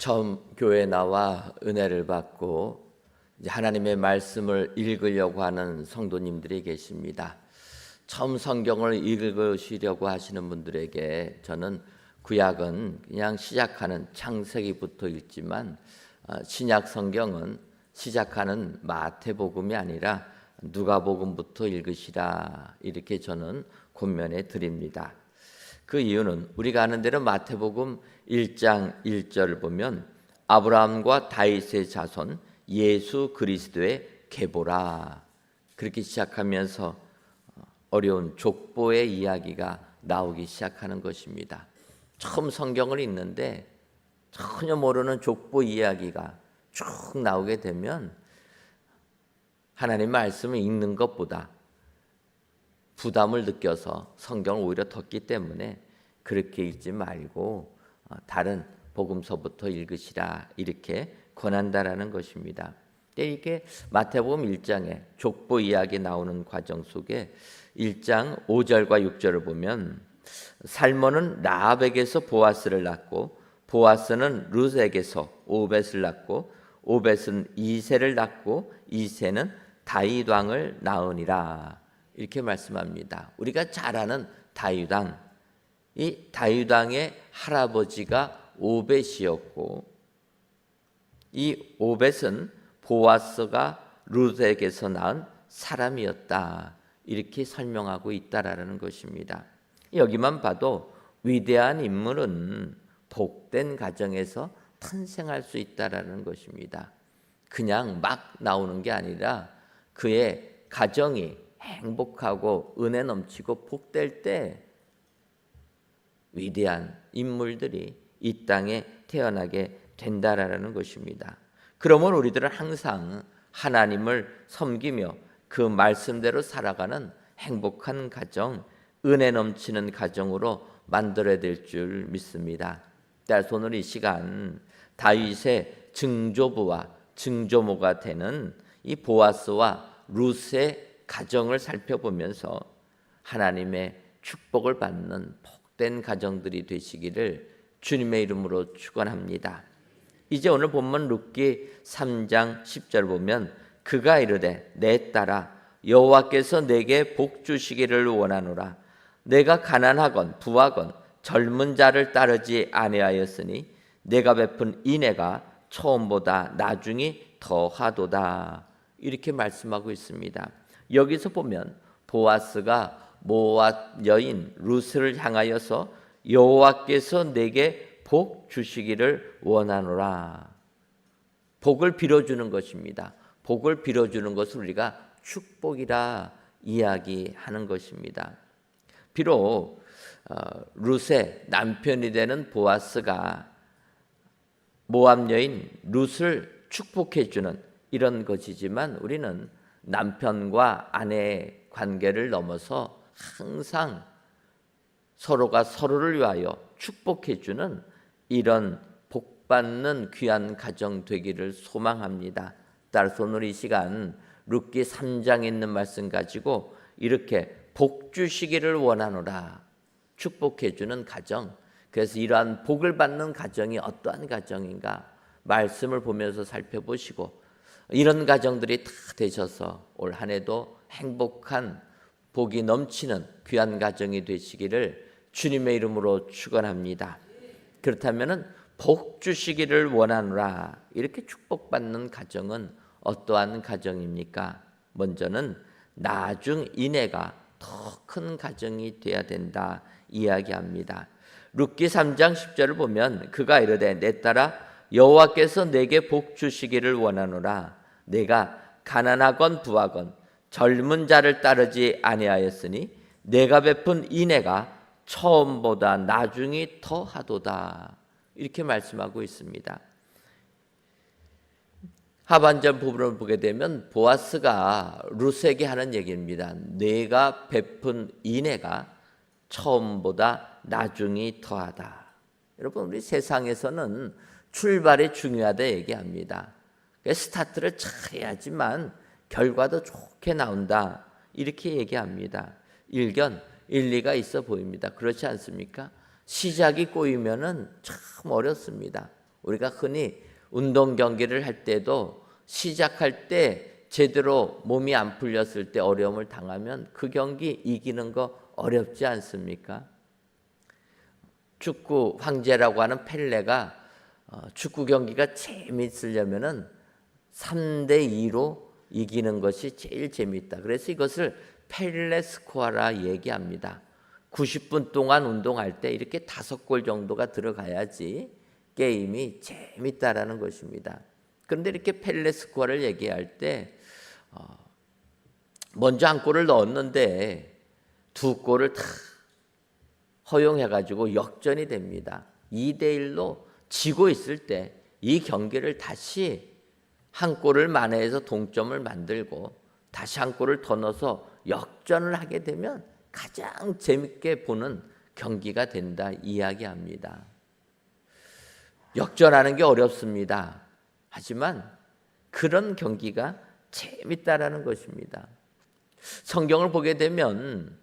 처음 교회에 나와 은혜를 받고 이제 하나님의 말씀을 읽으려고 하는 성도님들이 계십니다. 처음 성경을 읽으시려고 하시는 분들에게 저는 구약은 그냥 시작하는 창세기부터 읽지만 신약 성경은 시작하는 마태복음이 아니라 누가복음부터 읽으시라, 이렇게 저는 권면해 드립니다. 그 이유는 우리가 아는 대로 마태복음 1장 1절 보면 아브라함과 다윗의 자손 예수 그리스도의 계보라, 그렇게 시작하면서 어려운 족보의 이야기가 나오기 시작하는 것입니다. 처음 성경을 읽는데 전혀 모르는 족보 이야기가 쭉 나오게 되면 하나님의 말씀을 읽는 것보다 부담을 느껴서 성경을 오히려 덮기 때문에 그렇게 읽지 말고 다른 복음서부터 읽으시라, 이렇게 권한다라는 것입니다. 이게 마태복음 1장에 족보 이야기 나오는 과정 속에 1장 5절과 6절을 보면 살몬은 라합에게서 보아스를 낳고 보아스는 룻에게서 오벳을 낳고 오벳은 이새를 낳고 이새는 다윗 왕을 낳으니라, 이렇게 말씀합니다. 우리가 잘 아는 다윗 왕, 이 다윗 왕의 할아버지가 오벳이었고 이 오벳은 보아스가 룻에게서 낳은 사람이었다, 이렇게 설명하고 있다라는 것입니다. 여기만 봐도 위대한 인물은 복된 가정에서 탄생할 수 있다라는 것입니다. 그냥 막 나오는 게 아니라 그의 가정이 행복하고 은혜 넘치고 복될 때 위대한 인물들이 이 땅에 태어나게 된다라는 것입니다. 그러면 우리들은 항상 하나님을 섬기며 그 말씀대로 살아가는 행복한 가정, 은혜 넘치는 가정으로 만들어야 될 줄 믿습니다. 따라서 오늘 이 시간 다윗의 증조부와 증조모가 되는 이 보아스와 룻의 가정을 살펴보면서 하나님의 축복을 받는 복된 가정들이 되시기를 주님의 이름으로 축원합니다. 이제 오늘 본문 룻기 3장 10절 보면 그가 이르되 내 딸아 여호와께서 내게 복 주시기를 원하노라. 내가 가난하건 부하건 젊은 자를 따르지 아니하였으니 내가 베푼 인애가 처음보다 나중이 더하도다, 이렇게 말씀하고 있습니다. 여기서 보면 보아스가 모압 여인 룻을 향하여서 여호와께서 내게 복 주시기를 원하노라, 복을 빌어주는 것입니다. 복을 빌어주는 것을 우리가 축복이라 이야기하는 것입니다. 비록 룻의 남편이 되는 보아스가 모압 여인 룻을 축복해주는 이런 것이지만 우리는 남편과 아내의 관계를 넘어서 항상 서로가 서로를 위하여 축복해주는 이런 복받는 귀한 가정 되기를 소망합니다. 따라서 오늘 이 시간 룻기 3장에 있는 말씀 가지고 이렇게 복 주시기를 원하노라, 축복해주는 가정. 그래서 이러한 복을 받는 가정이 어떠한 가정인가 말씀을 보면서 살펴보시고 이런 가정들이 다 되셔서 올 한 해도 행복한 복이 넘치는 귀한 가정이 되시기를 주님의 이름으로 축원합니다. 그렇다면 복 주시기를 원하노라, 이렇게 축복받는 가정은 어떠한 가정입니까? 먼저는 나중 인애가 더 큰 가정이 돼야 된다 이야기합니다. 룻기 3장 10절을 보면 그가 이르되 내 딸아 여호와께서 내게 복 주시기를 원하노라. 내가 가난하건 부하건 젊은 자를 따르지 아니하였으니 내가 베푼 인애가 처음보다 나중이 더하도다, 이렇게 말씀하고 있습니다. 하반절 부분을 보게 되면 보아스가 룻에게 하는 얘기입니다. 내가 베푼 인애가 처음보다 나중이 더하다. 여러분, 우리 세상에서는 출발이 중요하다 얘기합니다. 스타트를 잘 해야지만 결과도 좋게 나온다, 이렇게 얘기합니다. 일견 일리가 있어 보입니다. 그렇지 않습니까? 시작이 꼬이면은 참 어렵습니다. 우리가 흔히 운동 경기를 할 때도 시작할 때 제대로 몸이 안 풀렸을 때 어려움을 당하면 그 경기 이기는 거 어렵지 않습니까? 축구 황제라고 하는 펠레가 축구 경기가 재미있으려면은 3대2로 이기는 것이 제일 재미있다. 그래서 이것을 펠레 스코어라 얘기합니다. 90분 동안 운동할 때 이렇게 5골 정도가 들어가야지 게임이 재밌다라는 것입니다. 그런데 이렇게 펠레 스코어를 얘기할 때 먼저 한 골을 넣었는데 2골을 다 허용해가지고 역전이 됩니다. 2대1로 지고 있을 때 이 경기를 다시 한 골을 만회해서 동점을 만들고 다시 한 골을 더 넣어서 역전을 하게 되면 가장 재밌게 보는 경기가 된다 이야기합니다. 역전하는 게 어렵습니다. 하지만 그런 경기가 재밌다라는 것입니다. 성경을 보게 되면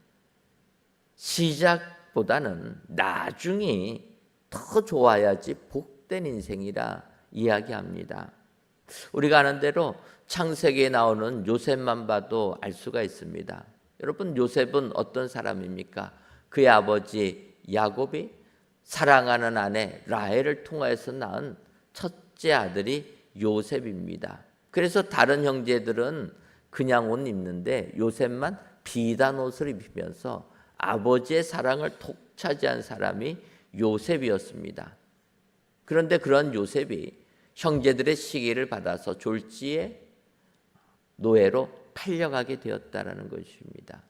시작보다는 나중이 더 좋아야지 복된 인생이라 이야기합니다. 우리가 아는 대로 창세기에 나오는 요셉만 봐도 알 수가 있습니다. 여러분, 요셉은 어떤 사람입니까? 그의 아버지 야곱이 사랑하는 아내 라헬을 통하여서 낳은 첫째 아들이 요셉입니다. 그래서 다른 형제들은 그냥 옷 입는데 요셉만 비단 옷을 입히면서 아버지의 사랑을 톡 차지한 사람이 요셉이었습니다. 그런데 그런 요셉이 형제들의 시기를 받아서 졸지에 노예로 팔려가게 되었다라는 것입니다.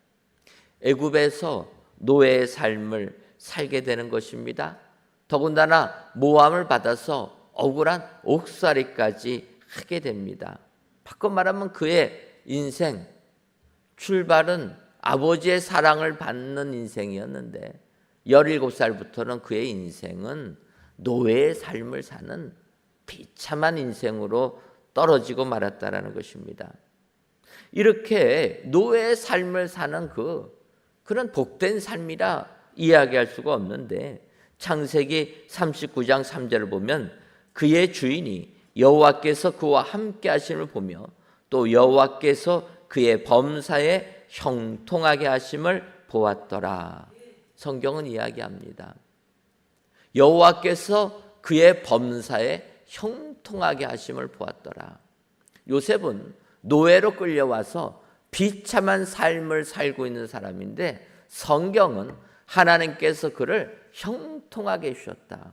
애굽에서 노예의 삶을 살게 되는 것입니다. 더군다나 모함을 받아서 억울한 옥살이까지 하게 됩니다. 바꿔 말하면 그의 인생 출발은 아버지의 사랑을 받는 인생이었는데 17살부터는 그의 인생은 노예의 삶을 사는 비참한 인생으로 떨어지고 말았다라는 것입니다. 이렇게 노예의 삶을 사는 그런 복된 삶이라 이야기할 수가 없는데 창세기 39장 3절을 보면 그의 주인이 여호와께서 그와 함께 하심을 보며 또 여호와께서 그의 범사에 형통하게 하심을 보았더라. 성경은 이야기합니다. 여호와께서 그의 범사에 형통하게 하심을 보았더라. 요셉은 노예로 끌려와서 비참한 삶을 살고 있는 사람인데 성경은 하나님께서 그를 형통하게 해주셨다.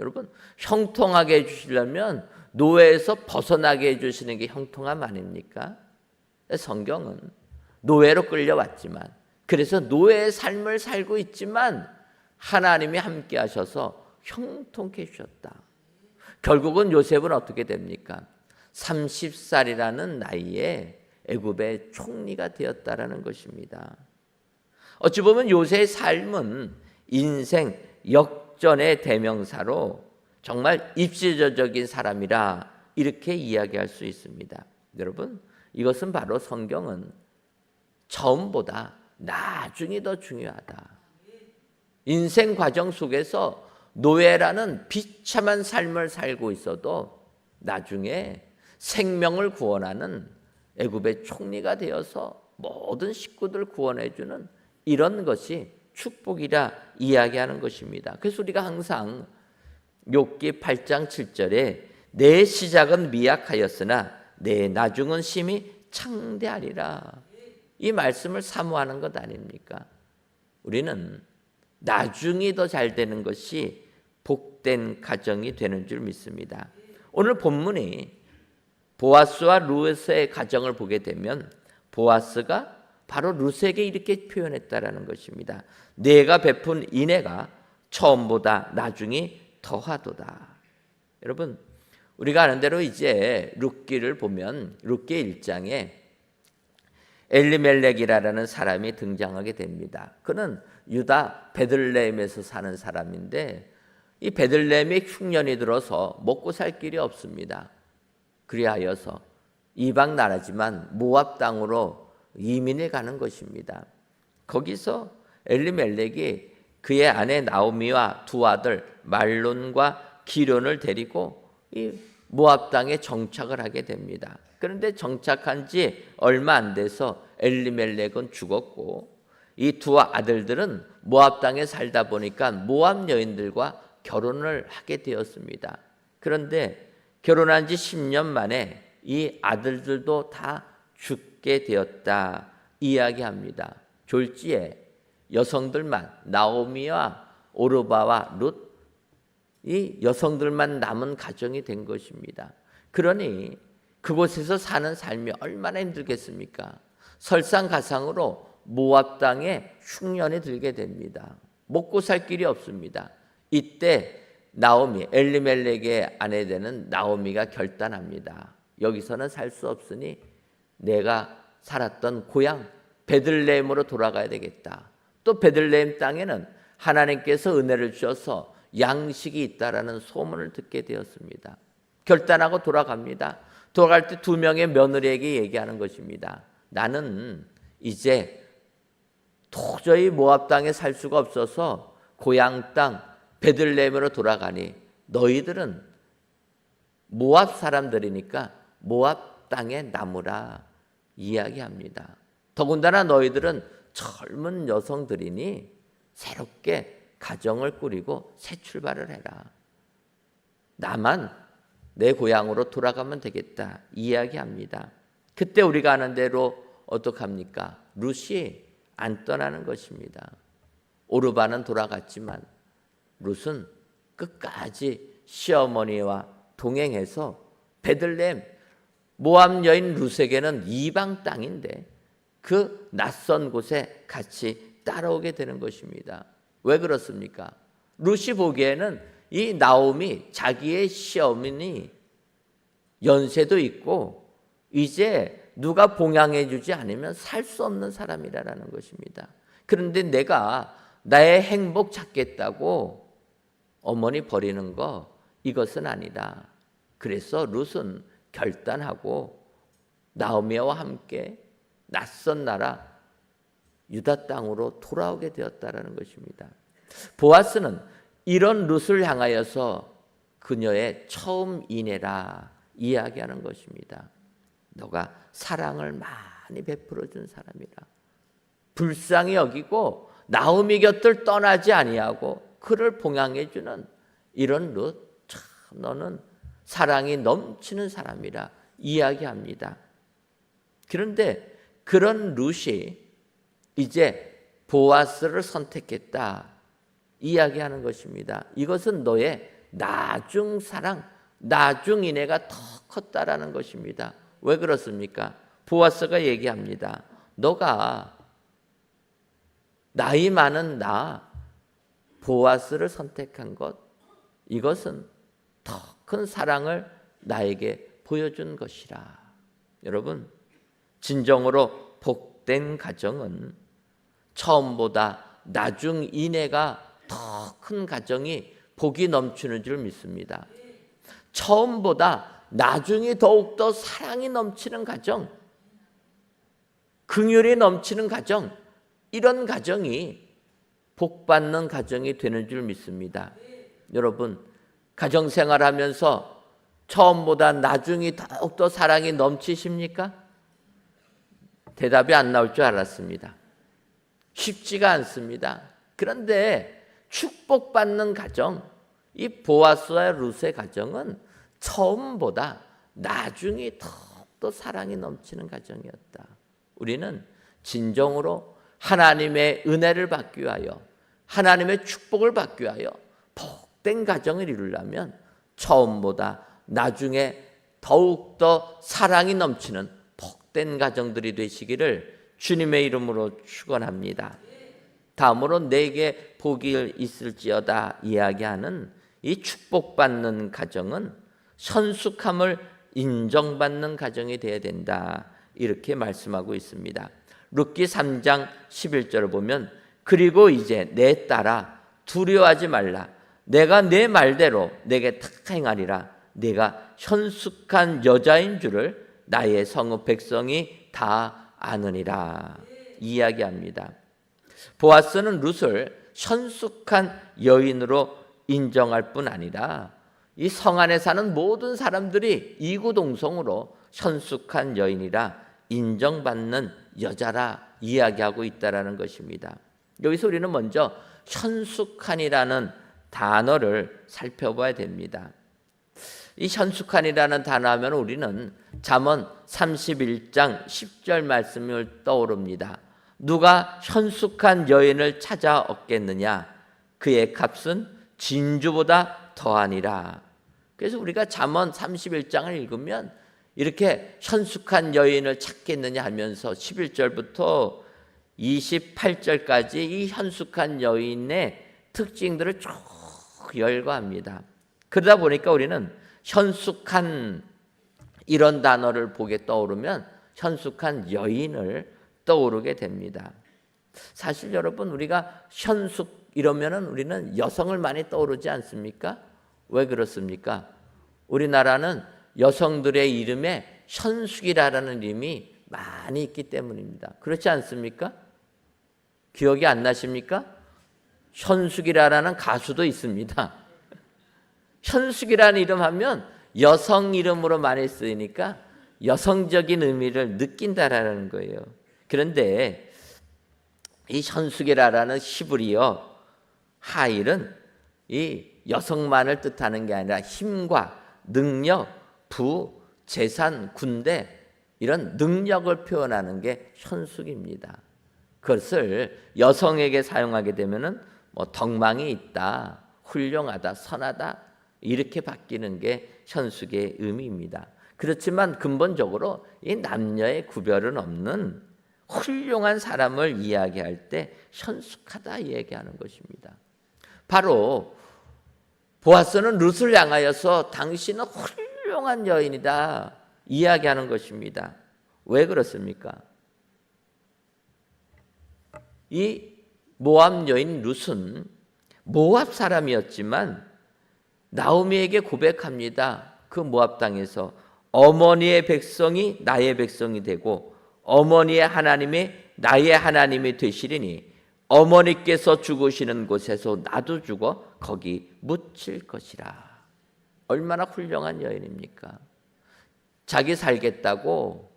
여러분, 형통하게 해주시려면 노예에서 벗어나게 해주시는 게 형통함 아닙니까? 성경은 노예로 끌려왔지만 그래서 노예의 삶을 살고 있지만 하나님이 함께 하셔서 형통케 해주셨다. 결국은 요셉은 어떻게 됩니까? 30살이라는 나이에 애굽의 총리가 되었다라는 것입니다. 어찌 보면 요셉의 삶은 인생 역전의 대명사로 정말 입시적인 사람이라 이렇게 이야기할 수 있습니다. 여러분, 이것은 바로 성경은 처음보다 나중이 더 중요하다. 인생 과정 속에서 노예라는 비참한 삶을 살고 있어도 나중에 생명을 구원하는 애굽의 총리가 되어서 모든 식구들 구원해주는 이런 것이 축복이라 이야기하는 것입니다. 그래서 우리가 항상 욥기 8장 7절에 내 시작은 미약하였으나 내 나중은 심히 창대하리라. 이 말씀을 사모하는 것 아닙니까? 우리는 나중이 더 잘 되는 것이 복된 가정이 되는 줄 믿습니다. 오늘 본문이 보아스와 루스의 가정을 보게 되면 보아스가 바로 루스에게 이렇게 표현했다라는 것입니다. 내가 베푼 인애가 처음보다 나중이 더하도다. 여러분, 우리가 아는 대로 이제 룻기를 보면 룻기 1장에 엘리멜렉이라는 사람이 등장하게 됩니다. 그는 유다 베들레헴에서 사는 사람인데 이 베들레헴에 흉년이 들어서 먹고 살 길이 없습니다. 그리하여서 이방 나라지만 모압 땅으로 이민을 가는 것입니다. 거기서 엘리멜렉이 그의 아내 나오미와 두 아들 말론과 기련을 데리고 이 모압 땅에 정착을 하게 됩니다. 그런데 정착한 지 얼마 안 돼서 엘리멜렉은 죽었고 이 두 아들들은 모압 땅에 살다 보니까 모압 여인들과 결혼을 하게 되었습니다. 그런데 결혼한 지 10년 만에 이 아들들도 다 죽게 되었다 이야기합니다. 졸지에 여성들만 나오미와 오르바와 룻 이 여성들만 남은 가정이 된 것입니다. 그러니 그곳에서 사는 삶이 얼마나 힘들겠습니까? 설상가상으로 모압 땅에 흉년이 들게 됩니다. 먹고 살 길이 없습니다. 이때 나오미, 엘리멜렉의 아내 되는 나오미가 결단합니다. 여기서는 살 수 없으니 내가 살았던 고향 베들레헴으로 돌아가야 되겠다. 또 베들레헴 땅에는 하나님께서 은혜를 주셔서 양식이 있다라는 소문을 듣게 되었습니다. 결단하고 돌아갑니다. 돌아갈 때 두 명의 며느리에게 얘기하는 것입니다. 나는 이제 도저히 모압 땅에 살 수가 없어서 고향 땅 베들레헴으로 돌아가니 너희들은 모압 사람들이니까 모압 땅에 남으라 이야기합니다. 더군다나 너희들은 젊은 여성들이니 새롭게 가정을 꾸리고 새 출발을 해라. 나만 내 고향으로 돌아가면 되겠다 이야기합니다. 그때 우리가 아는 대로 어떡합니까? 룻이 안 떠나는 것입니다. 오르바는 돌아갔지만 룻은 끝까지 시어머니와 동행해서 베들레헴 모압 여인 룻에게는 이방 땅인데 그 낯선 곳에 같이 따라오게 되는 것입니다. 왜 그렇습니까? 룻이 보기에는 이 나오미 자기의 시어머니 연세도 있고 이제 누가 봉양해 주지 않으면 살 수 없는 사람이라는 것입니다. 그런데 내가 나의 행복 찾겠다고 어머니 버리는 거 이것은 아니다. 그래서 룻은 결단하고 나오미와 함께 낯선 나라 유다 땅으로 돌아오게 되었다라는 것입니다. 보아스는 이런 룻을 향하여서 그녀의 처음 인애라 이야기하는 것입니다. 너가 사랑을 많이 베풀어 준 사람이라. 불쌍히 여기고 나오미 곁을 떠나지 아니하고 그를 봉양해 주는 이런 룻, 참 너는 사랑이 넘치는 사람이라 이야기합니다. 그런데 그런 룻이 이제 보아스를 선택했다 이야기하는 것입니다. 이것은 너의 나중 사랑, 나중 인애가 더 컸다라는 것입니다. 왜 그렇습니까? 보아스가 얘기합니다. 너가 나이 많은 나 보아스를 선택한 것, 이것은 더 큰 사랑을 나에게 보여준 것이라. 여러분, 진정으로 복된 가정은 처음보다 나중 인애가 더 큰 가정이 복이 넘치는 줄 믿습니다. 처음보다 나중이 더욱더 사랑이 넘치는 가정, 긍휼이 넘치는 가정, 이런 가정이 복받는 가정이 되는 줄 믿습니다. 여러분, 가정생활하면서 처음보다 나중이 더욱더 사랑이 넘치십니까? 대답이 안 나올 줄 알았습니다. 쉽지가 않습니다. 그런데 축복받는 가정, 이 보아스와 룻의 가정은 처음보다 나중이 더욱더 사랑이 넘치는 가정이었다. 우리는 진정으로 하나님의 은혜를 받기 위하여, 하나님의 축복을 받기 위하여 복된 가정을 이루려면 처음보다 나중에 더욱더 사랑이 넘치는 복된 가정들이 되시기를 주님의 이름으로 축원합니다. 다음으로 내게 복이 있을지어다 이야기하는 이 축복받는 가정은 선숙함을 인정받는 가정이 되어야 된다 이렇게 말씀하고 있습니다. 룻기 3장 11절을 보면 그리고 이제 내 딸아 두려워하지 말라. 내가 내 말대로 내게 다 행하리라. 내가 현숙한 여자인 줄을 나의 성읍 백성이 다 아느니라 이야기합니다. 보아스는 룻을 현숙한 여인으로 인정할 뿐 아니라 이 성 안에 사는 모든 사람들이 이구동성으로 현숙한 여인이라 인정받는 여자라 이야기하고 있다라는 것입니다. 여기서 우리는 먼저 현숙한이라는 단어를 살펴봐야 됩니다. 이 현숙한이라는 단어 하면 우리는 잠언 31장 10절 말씀을 떠오릅니다. 누가 현숙한 여인을 찾아 얻겠느냐? 그의 값은 진주보다 더하니라. 그래서 우리가 잠언 31장을 읽으면 이렇게 현숙한 여인을 찾겠느냐 하면서 11절부터 28절까지 이 현숙한 여인의 특징들을 쭉 열거합니다. 그러다 보니까 우리는 현숙한 이런 단어를 보게 떠오르면 현숙한 여인을 떠오르게 됩니다. 사실 여러분, 우리가 현숙 이러면은 우리는 여성을 많이 떠오르지 않습니까? 왜 그렇습니까? 우리나라는 여성들의 이름에 현숙이라는 이름이 많이 있기 때문입니다. 그렇지 않습니까? 기억이 안 나십니까? 현숙이라는 가수도 있습니다. 현숙이라는 이름 하면 여성 이름으로 많이 쓰이니까 여성적인 의미를 느낀다라는 거예요. 그런데 이 현숙이라는 히브리어 하일은 이 여성만을 뜻하는 게 아니라 힘과 능력, 부, 재산, 군대 이런 능력을 표현하는 게 현숙입니다. 그것을 여성에게 사용하게 되면은 덕망이 있다, 훌륭하다, 선하다 이렇게 바뀌는 게 현숙의 의미입니다. 그렇지만 근본적으로 이 남녀의 구별은 없는 훌륭한 사람을 이야기할 때 현숙하다 얘기하는 것입니다. 바로 보아스는 룻을 향하여서 당신은 훌륭한 여인이다 이야기하는 것입니다. 왜 그렇습니까? 이 모압 여인 룻은 모압 사람이었지만 나오미에게 고백합니다. 그 모압 땅에서 어머니의 백성이 나의 백성이 되고 어머니의 하나님이 나의 하나님이 되시리니 어머니께서 죽으시는 곳에서 나도 죽어 거기 묻힐 것이라. 얼마나 훌륭한 여인입니까? 자기 살겠다고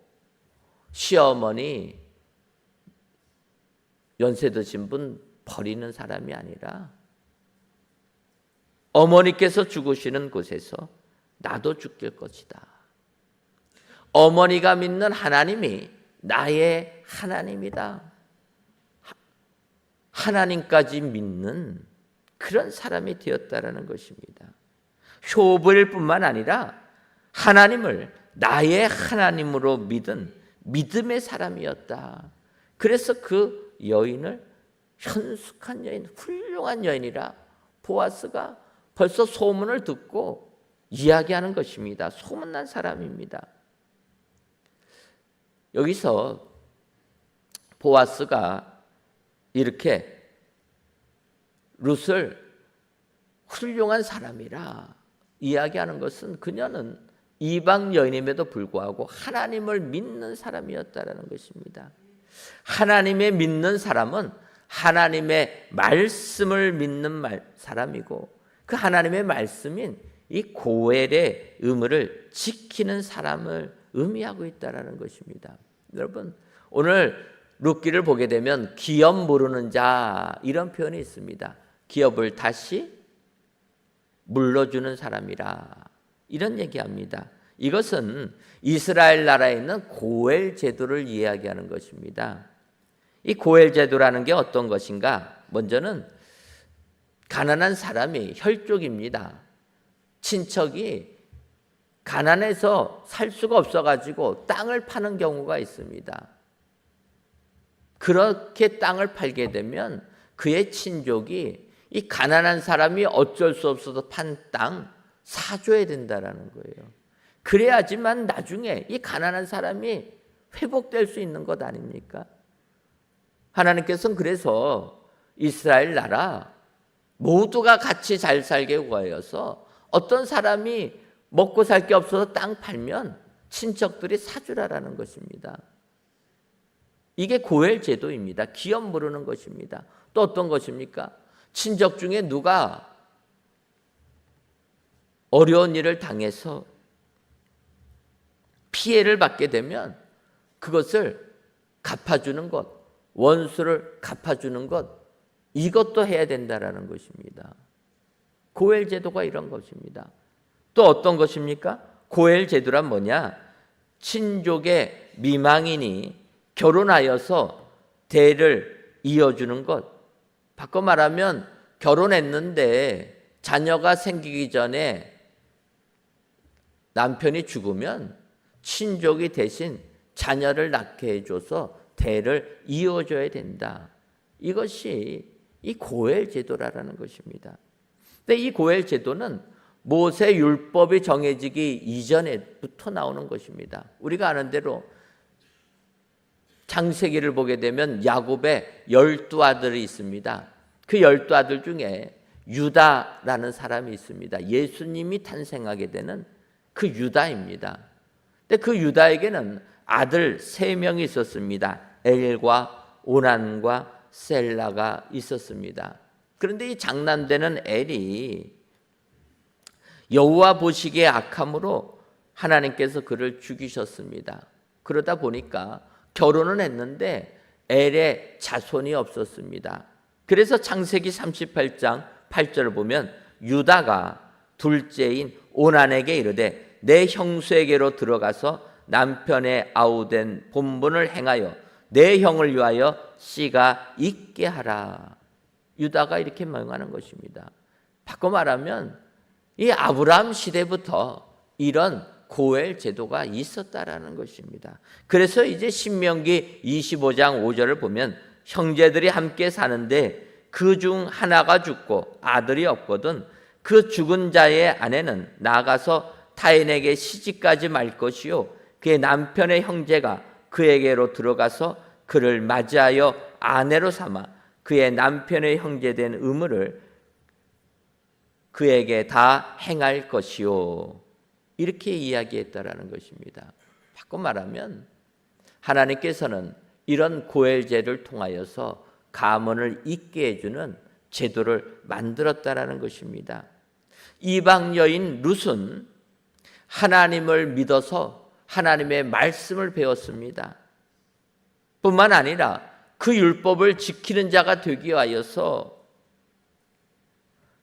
시어머니 연세 드신 분 버리는 사람이 아니라 어머니께서 죽으시는 곳에서 나도 죽을 것이다. 어머니가 믿는 하나님이 나의 하나님이다. 하나님까지 믿는 그런 사람이 되었다라는 것입니다. 효부일 뿐만 아니라 하나님을 나의 하나님으로 믿은 믿음의 사람이었다. 그래서 그 여인을 현숙한 여인, 훌륭한 여인이라 보아스가 벌써 소문을 듣고 이야기하는 것입니다. 소문난 사람입니다. 여기서 보아스가 이렇게 룻을 훌륭한 사람이라 이야기하는 것은 그녀는 이방 여인임에도 불구하고 하나님을 믿는 사람이었다라는 것입니다. 하나님의 믿는 사람은 하나님의 말씀을 믿는 사람이고 그 하나님의 말씀인 이 고엘의 의무를 지키는 사람을 의미하고 있다라는 것입니다. 여러분, 오늘 룻기를 보게 되면 기업 모르는 자 이런 표현이 있습니다. 기업을 다시 물러주는 사람이라 이런 얘기합니다. 이것은 이스라엘 나라에 있는 고엘 제도를 이야기하는 것입니다. 이 고엘 제도라는 게 어떤 것인가? 먼저는 가난한 사람이 혈족입니다. 친척이 가난해서 살 수가 없어가지고 땅을 파는 경우가 있습니다. 그렇게 땅을 팔게 되면 그의 친족이 이 가난한 사람이 어쩔 수 없어서 판 땅 사줘야 된다라는 거예요. 그래야지만 나중에 이 가난한 사람이 회복될 수 있는 것 아닙니까? 하나님께서는 그래서 이스라엘 나라 모두가 같이 잘 살게 구하여서 어떤 사람이 먹고 살 게 없어서 땅 팔면 친척들이 사주라라는 것입니다. 이게 고엘 제도입니다. 기업 모르는 것입니다. 또 어떤 것입니까? 친척 중에 누가 어려운 일을 당해서 피해를 받게 되면 그것을 갚아주는 것, 원수를 갚아주는 것, 이것도 해야 된다라는 것입니다. 고엘 제도가 이런 것입니다. 또 어떤 것입니까? 고엘 제도란 뭐냐? 친족의 미망인이 결혼하여서 대를 이어주는 것. 바꿔 말하면 결혼했는데 자녀가 생기기 전에 남편이 죽으면 친족이 대신 자녀를 낳게 해줘서 대를 이어줘야 된다. 이것이 이 고엘 제도라는 것입니다. 근데 이 고엘 제도는 모세 율법이 정해지기 이전에부터 나오는 것입니다. 우리가 아는 대로 창세기를 보게 되면 야곱의 12아들이 있습니다. 그 12아들 중에 유다라는 사람이 있습니다. 예수님이 탄생하게 되는 그 유다입니다. 근데 그 유다에게는 아들 3명이 있었습니다. 엘과 오난과 셀라가 있었습니다. 그런데 이 장남되는 엘이 여호와 보시기에 악함으로 하나님께서 그를 죽이셨습니다. 그러다 보니까 결혼은 했는데 엘의 자손이 없었습니다. 그래서 창세기 38장 8절을 보면 유다가 둘째인 오난에게 이르되 내 형수에게로 들어가서 남편의 아우된 본분을 행하여 내 형을 위하여 씨가 있게 하라. 유다가 이렇게 명하는 것입니다. 바꿔 말하면 이 아브라함 시대부터 이런 고엘 제도가 있었다라는 것입니다. 그래서 이제 신명기 25장 5절을 보면 형제들이 함께 사는데 그 중 하나가 죽고 아들이 없거든 그 죽은 자의 아내는 나가서 타인에게 시집가지 말 것이요 그의 남편의 형제가 그에게로 들어가서 그를 맞이하여 아내로 삼아 그의 남편의 형제된 의무를 그에게 다 행할 것이요. 이렇게 이야기했다라는 것입니다. 바꿔 말하면 하나님께서는 이런 고엘제를 통하여서 가문을 잇게 해주는 제도를 만들었다라는 것입니다. 이방 여인 룻은 하나님을 믿어서 하나님의 말씀을 배웠습니다. 뿐만 아니라 그 율법을 지키는 자가 되기 위하여서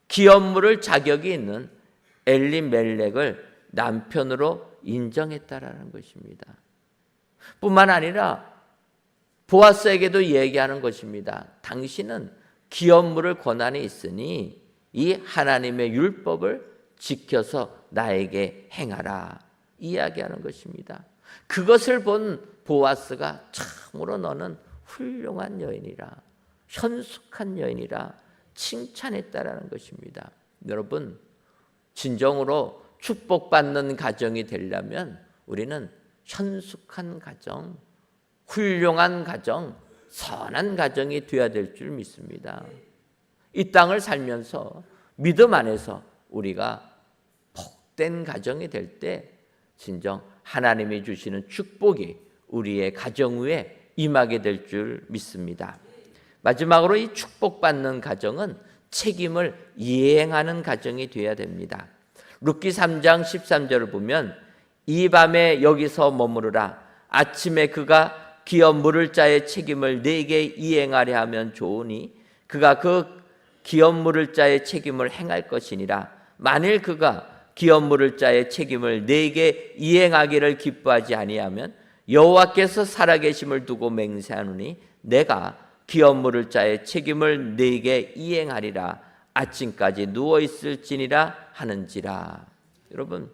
기업 물을 자격이 있는 엘리멜렉을 남편으로 인정했다라는 것입니다. 뿐만 아니라 보아스에게도 얘기하는 것입니다. 당신은 기업 물을 권한이 있으니 이 하나님의 율법을 지켜서 나에게 행하라 이야기하는 것입니다. 그것을 본 보아스가 참으로 너는 훌륭한 여인이라 현숙한 여인이라 칭찬했다라는 것입니다. 여러분 진정으로 축복받는 가정이 되려면 우리는 현숙한 가정, 훌륭한 가정, 선한 가정이 되어야 될 줄 믿습니다. 이 땅을 살면서 믿음 안에서 우리가 복된 가정이 될 때 진정 하나님이 주시는 축복이 우리의 가정 위에 임하게 될 줄 믿습니다. 마지막으로 이 축복받는 가정은 책임을 이행하는 가정이 되어야 됩니다. 룻기 3장 13절을 보면 이 밤에 여기서 머무르라. 아침에 그가 기업 물을 자의 책임을 네게 이행하려 하면 좋으니 그가 그 기업 물을 자의 책임을 행할 것이니라. 만일 그가 기업 물을 자의 책임을 네게 이행하기를 기뻐하지 아니하면 여호와께서 살아계심을 두고 맹세하노니 내가 기업 물을 자의 책임을 네게 이행하리라. 아침까지 누워있을지니라 하는지라. 여러분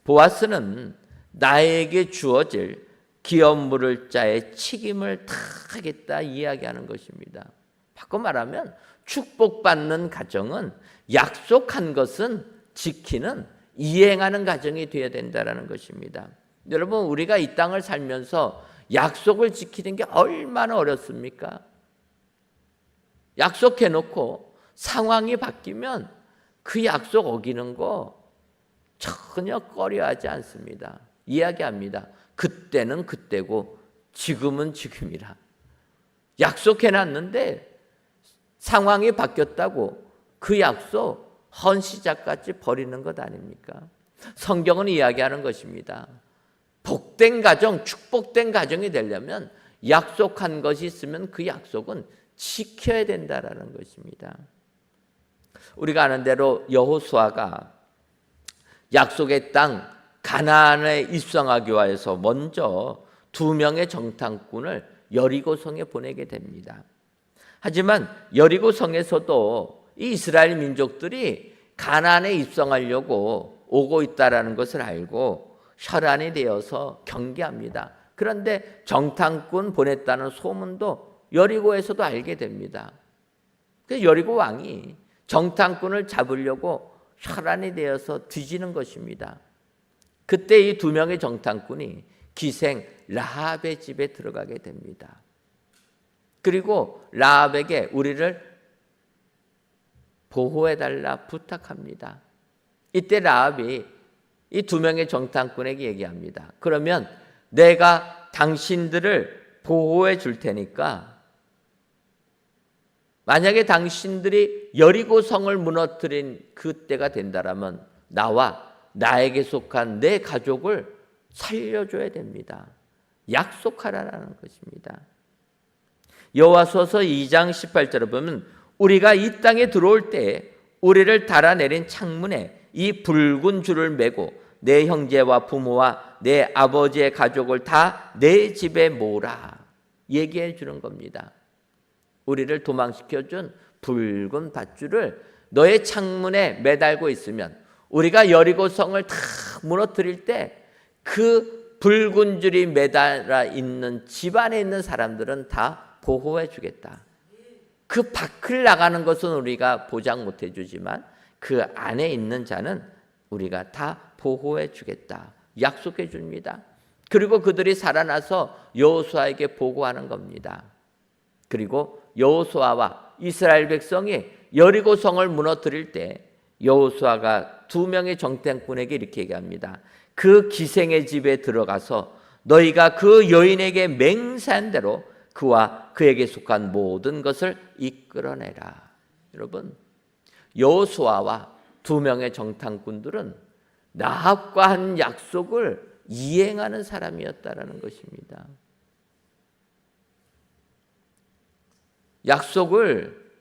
보아스는 나에게 주어질 기업 물을 자의 책임을 다 하겠다 이야기하는 것입니다. 바꿔 말하면 축복받는 가정은 약속한 것은 지키는 이행하는 가정이 되어야 된다는 것입니다. 여러분 우리가 이 땅을 살면서 약속을 지키는 게 얼마나 어렵습니까? 약속해놓고 상황이 바뀌면 그 약속 어기는 거 전혀 꺼려하지 않습니다. 이야기합니다. 그때는 그때고 지금은 지금이라. 약속해놨는데 상황이 바뀌었다고 그 약속 헌시작같이 버리는 것 아닙니까? 성경은 이야기하는 것입니다. 복된 가정, 축복된 가정이 되려면 약속한 것이 있으면 그 약속은 지켜야 된다라는 것입니다. 우리가 아는 대로 여호수아가 약속의 땅 가나안에 입성하기 위해서 먼저 2명의 정탐꾼을 여리고성에 보내게 됩니다. 하지만 여리고성에서도 이 이스라엘 민족들이 가나안에 입성하려고 오고 있다는 것을 알고 혈안이 되어서 경계합니다. 그런데 정탐꾼 보냈다는 소문도 여리고에서도 알게 됩니다. 그래서 여리고 왕이 정탐꾼을 잡으려고 혈안이 되어서 뒤지는 것입니다. 그때 이 2명의 정탐꾼이 기생 라합의 집에 들어가게 됩니다. 그리고 라합에게 우리를 보호해달라 부탁합니다. 이때 라합이 이 2명의 정탐꾼에게 얘기합니다. 그러면 내가 당신들을 보호해 줄 테니까 만약에 당신들이 여리고 성을 무너뜨린 그때가 된다라면 나와 나에게 속한 내 가족을 살려줘야 됩니다. 약속하라는 것입니다. 여호와서서 2장 18절을 보면 우리가 이 땅에 들어올 때 우리를 달아내린 창문에 이 붉은 줄을 메고 내 형제와 부모와 내 아버지의 가족을 다 내 집에 모으라 얘기해 주는 겁니다. 우리를 도망시켜준 붉은 밧줄을 너의 창문에 매달고 있으면 우리가 여리고성을 다 무너뜨릴 때 그 붉은 줄이 매달아 있는 집 안에 있는 사람들은 다 보호해 주겠다. 그 밖을 나가는 것은 우리가 보장 못 해주지만 그 안에 있는 자는 우리가 다 보호해 주겠다. 약속해 줍니다. 그리고 그들이 살아나서 여호수아에게 보고하는 겁니다. 그리고 여호수아와 이스라엘 백성이 여리고성을 무너뜨릴 때 여호수아가 2명의 정탐꾼에게 이렇게 얘기합니다. 그 기생의 집에 들어가서 너희가 그 여인에게 맹세한 대로 그와 그에게 속한 모든 것을 이끌어내라. 여러분, 여호수아와 2명의 정탐꾼들은 라합과 한 약속을 이행하는 사람이었다라는 것입니다. 약속을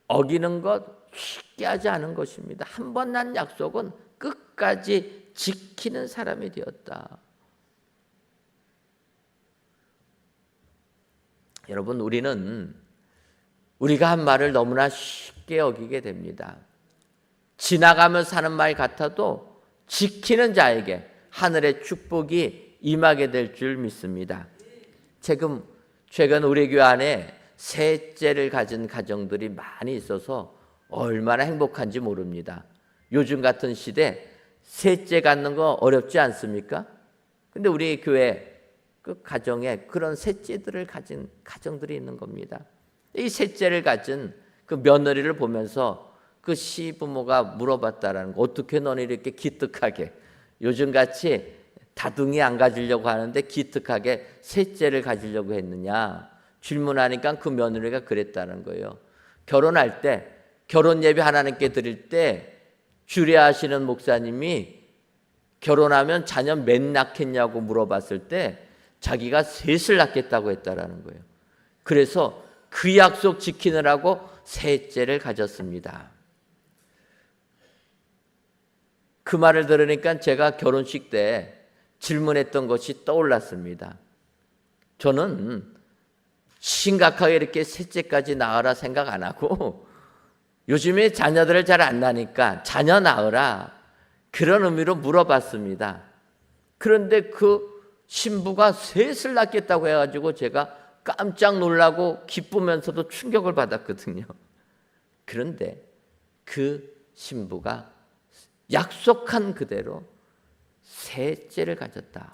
어기는 것 쉽게 하지 않은 것입니다. 한 번 난 약속은 끝까지 지키는 사람이 되었다. 여러분, 우리가 한 말을 너무나 쉽게 어기게 됩니다. 지나가면서 하는 말 같아도 지키는 자에게 하늘의 축복이 임하게 될 줄 믿습니다. 최근 우리 교회 안에 셋째를 가진 가정들이 많이 있어서 얼마나 행복한지 모릅니다. 요즘 같은 시대 셋째 갖는 거 어렵지 않습니까? 근데 우리 교회 그 가정에 그런 셋째들을 가진 가정들이 있는 겁니다. 이 셋째를 가진 그 며느리를 보면서 그 시부모가 물어봤다라는 거, 어떻게 너는 이렇게 기특하게 요즘같이 다둥이 안 가지려고 하는데 기특하게 셋째를 가지려고 했느냐 질문하니까 그 며느리가 그랬다는 거예요. 결혼할 때 결혼 예배 하나님께 드릴 때 주례하시는 목사님이 결혼하면 자녀 몇 낳겠냐고 물어봤을 때 자기가 셋을 낳겠다고 했다라는 거예요. 그래서 그 약속 지키느라고 셋째를 가졌습니다. 그 말을 들으니까 제가 결혼식 때 질문했던 것이 떠올랐습니다. 저는 심각하게 이렇게 셋째까지 낳으라 생각 안 하고 요즘에 자녀들을 잘 안 낳으니까 자녀 낳으라 그런 의미로 물어봤습니다. 그런데 그 신부가 셋을 낳겠다고 해가지고 제가 깜짝 놀라고 기쁘면서도 충격을 받았거든요. 그런데 그 신부가 약속한 그대로 셋째를 가졌다.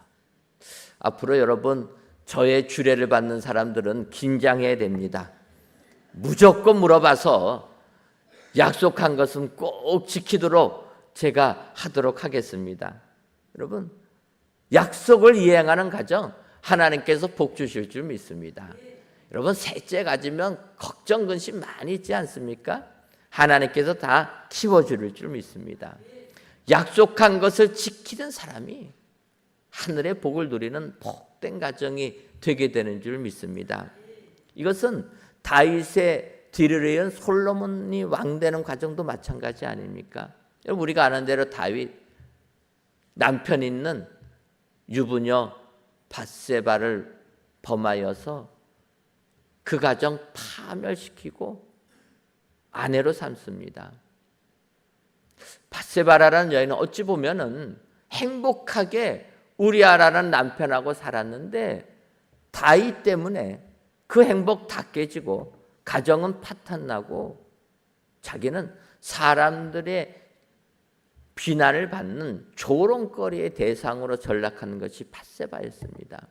앞으로 여러분 저의 주례를 받는 사람들은 긴장해야 됩니다. 무조건 물어봐서 약속한 것은 꼭 지키도록 제가 하도록 하겠습니다. 여러분, 약속을 이행하는 가정 하나님께서 복 주실 줄 믿습니다. 여러분, 셋째 가지면 걱정 근심 많이 있지 않습니까? 하나님께서 다 키워줄 줄 믿습니다. 약속한 것을 지키는 사람이 하늘의 복을 누리는 복된 가정이 되게 되는 줄 믿습니다. 이것은 다윗의 뒤를 이은 솔로몬이 왕되는 과정도 마찬가지 아닙니까? 여러분, 우리가 아는 대로 다윗 남편 있는 유부녀 밧세바를 범하여서 그 가정 파멸시키고 아내로 삼습니다. 밧세바라는 여인은 어찌 보면은 행복하게 우리아라는 남편하고 살았는데 다윗 때문에 그 행복 다 깨지고 가정은 파탄나고 자기는 사람들의 비난을 받는 조롱거리의 대상으로 전락하는 것이 밧세바였습니다.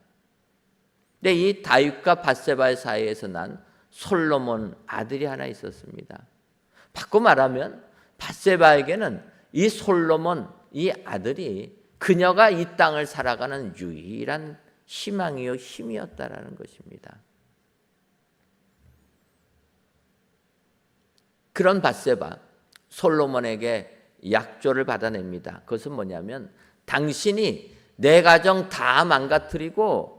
근데 이 다윗과 밧세바의 사이에서 난 솔로몬 아들이 하나 있었습니다. 바꿔 말하면 밧세바에게는 이 솔로몬 이 아들이 그녀가 이 땅을 살아가는 유일한 희망이요 힘이었다라는 것입니다. 그런 밧세바 솔로몬에게 약조를 받아냅니다. 그것은 뭐냐면 당신이 내 가정 다 망가뜨리고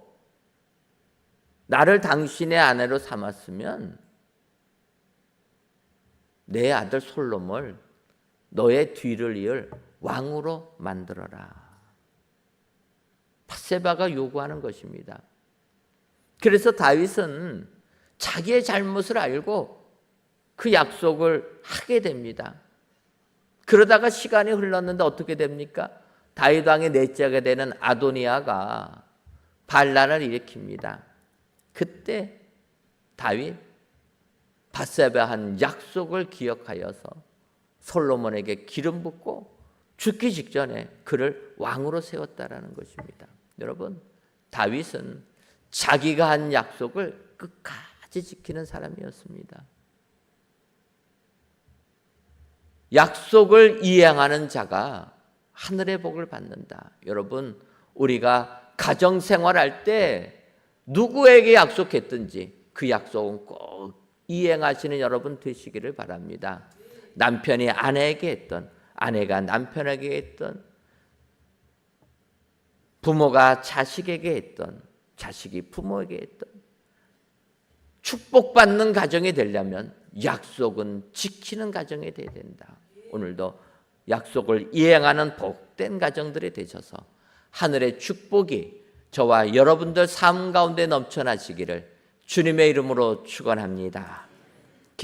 나를 당신의 아내로 삼았으면 내 아들 솔로몬을 너의 뒤를 이을 왕으로 만들어라. 밧세바가 요구하는 것입니다. 그래서 다윗은 자기의 잘못을 알고 그 약속을 하게 됩니다. 그러다가 시간이 흘렀는데 어떻게 됩니까? 다윗 왕의 넷째가 되는 아도니아가 반란을 일으킵니다. 그때 다윗 밧세바 한 약속을 기억하여서 솔로몬에게 기름 붓고 죽기 직전에 그를 왕으로 세웠다라는 것입니다. 여러분, 다윗은 자기가 한 약속을 끝까지 지키는 사람이었습니다. 약속을 이행하는 자가 하늘의 복을 받는다. 여러분, 우리가 가정생활할 때 누구에게 약속했든지 그 약속은 꼭 이행하시는 여러분 되시기를 바랍니다. 남편이 아내에게 했던, 아내가 남편에게 했던, 부모가 자식에게 했던, 자식이 부모에게 했던, 축복받는 가정이 되려면 약속은 지키는 가정이 되어야 된다. 오늘도 약속을 이행하는 복된 가정들이 되셔서 하늘의 축복이 저와 여러분들 삶 가운데 넘쳐나시기를 주님의 이름으로 축원합니다.